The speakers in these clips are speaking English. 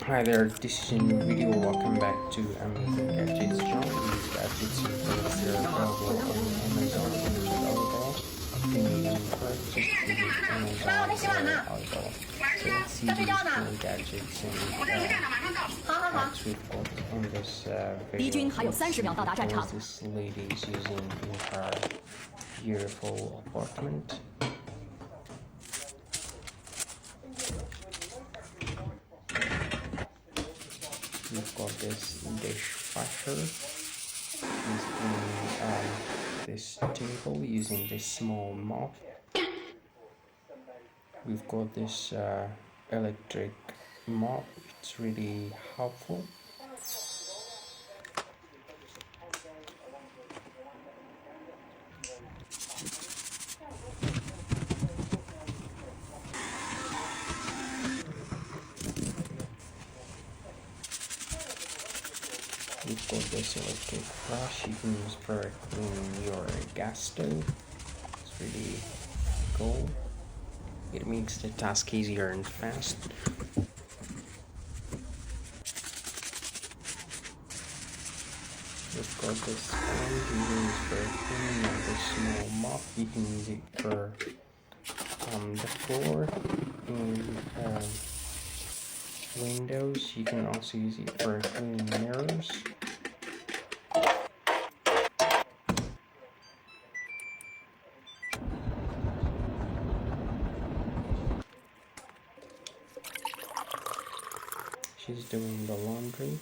Hi there, this is a new video. Welcome back to Amazing Gadgets channel. These gadgets and products are available on Amazon and Alibaba. If you need any product, just visit Amazon or Alibaba. So let's see these new gadgets and products we've got on this video. This lady is using in her beautiful apartment. We've got this dishwasher. She's cleaning this table using this small mop. We've got this electric mop. It's really helpful. We've got this electric brush you can use for cleaning your gas stove. It's really cool. It makes the task easier and fast. We've got this sponge you can use for cleaning this small mop. You can use it for the floor and windows. You can also use it for cleaning mirrors. She's doing the laundry.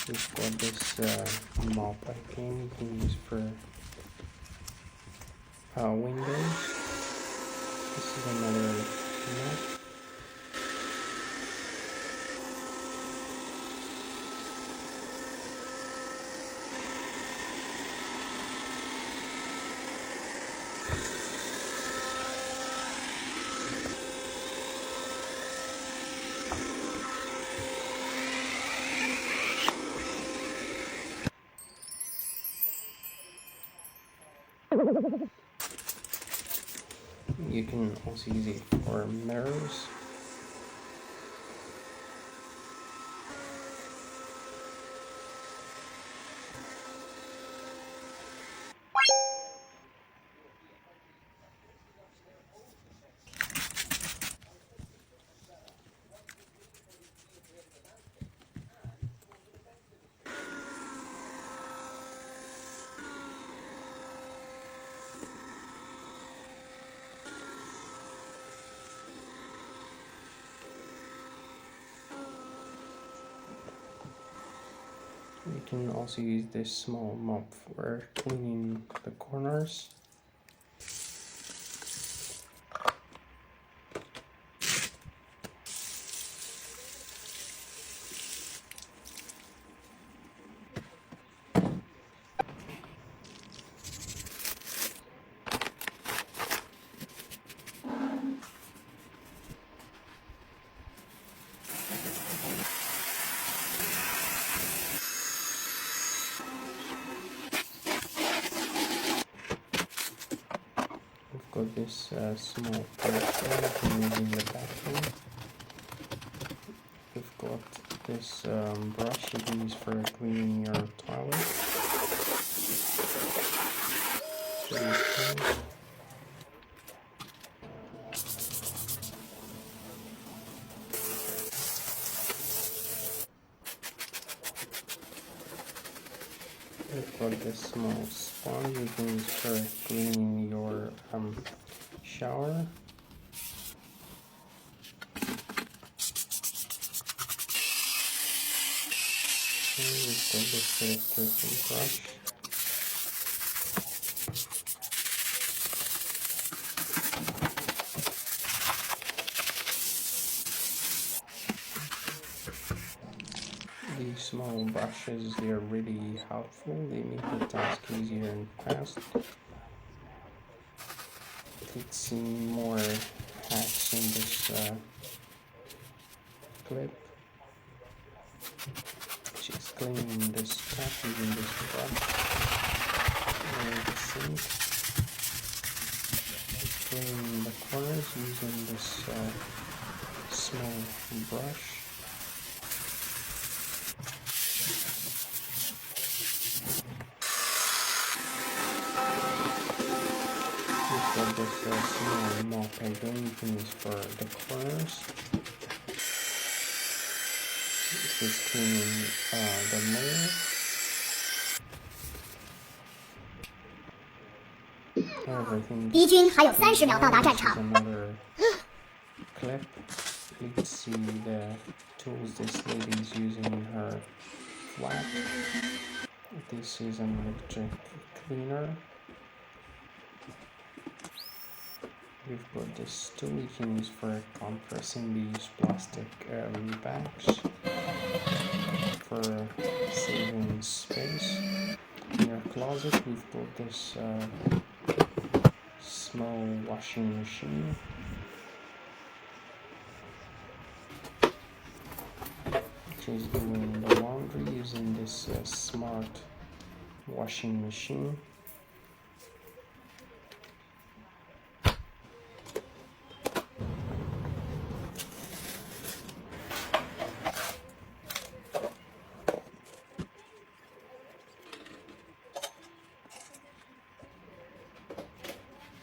We've got this mop again you can use for windows. This is another mop. You can also use it for mirrors. You can also use this small mop for cleaning the corners. Got this small person you can use in the bathroom. We've got this brush you can use for cleaning your toilet. It's really cool. We've got this small sponge you can use for cleaning your shower. And we've got this electric brush. These small brushes, they are really helpful. They make the task easier and fast. Let's see more hacks in this clip. She's cleaning this tap using this brush and the sink. She's cleaning the corners using this small brush. We've got this small mop again, you can use for the corners. This is cleaning the nail. Everything. 敌军还有30秒到达战 This is 场。 another clip. You can see the tools this lady is using in her flat. This is an electric cleaner. We've got this tool you can use for compressing these plastic bags for saving space. In your closet, we've got this small washing machine. She's doing the laundry using this smart washing machine.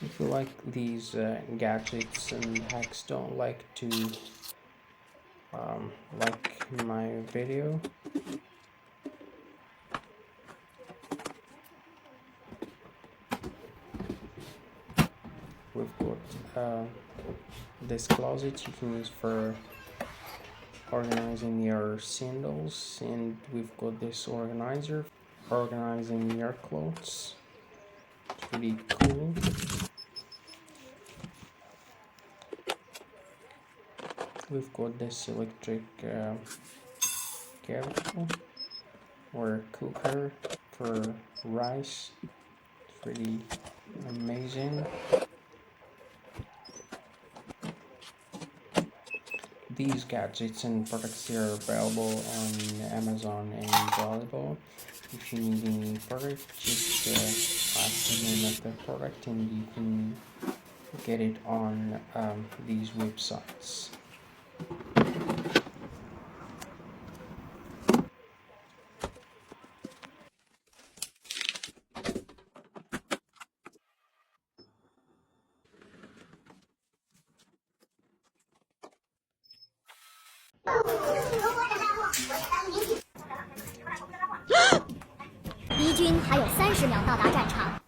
If you like these gadgets and hacks, don't like to like my video. We've got this closet you can use for organizing your sandals, and we've got this organizer for organizing your clothes. It's pretty cool. We've got this electric kettle or cooker for rice. It's pretty amazing. These gadgets and products here are available on Amazon and Alibaba. If you need any product, just ask the name of the product and you can get it on these websites. "敌军还有30秒到达战场。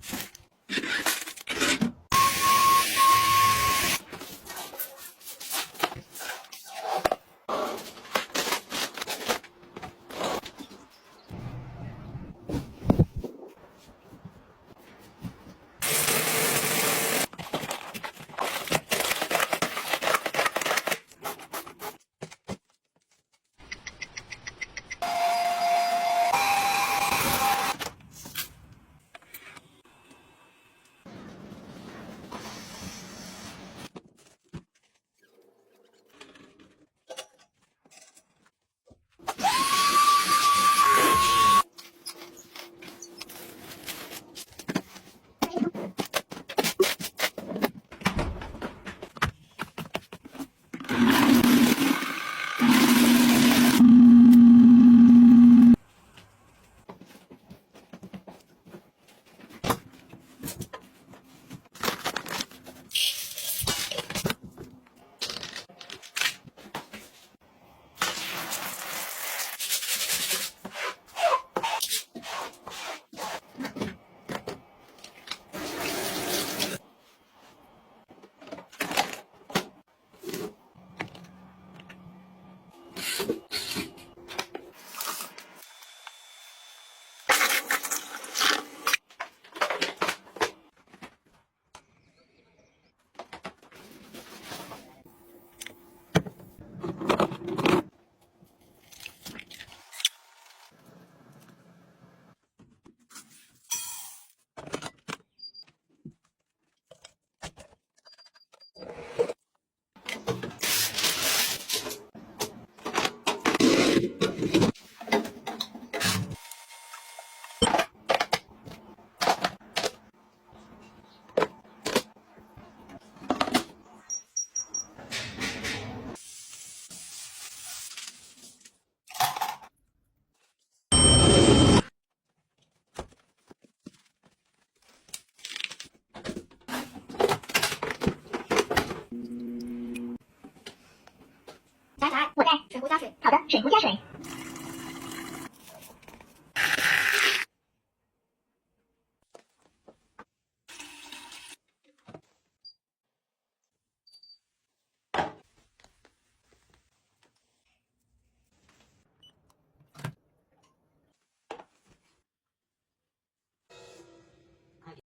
的，水壶加水。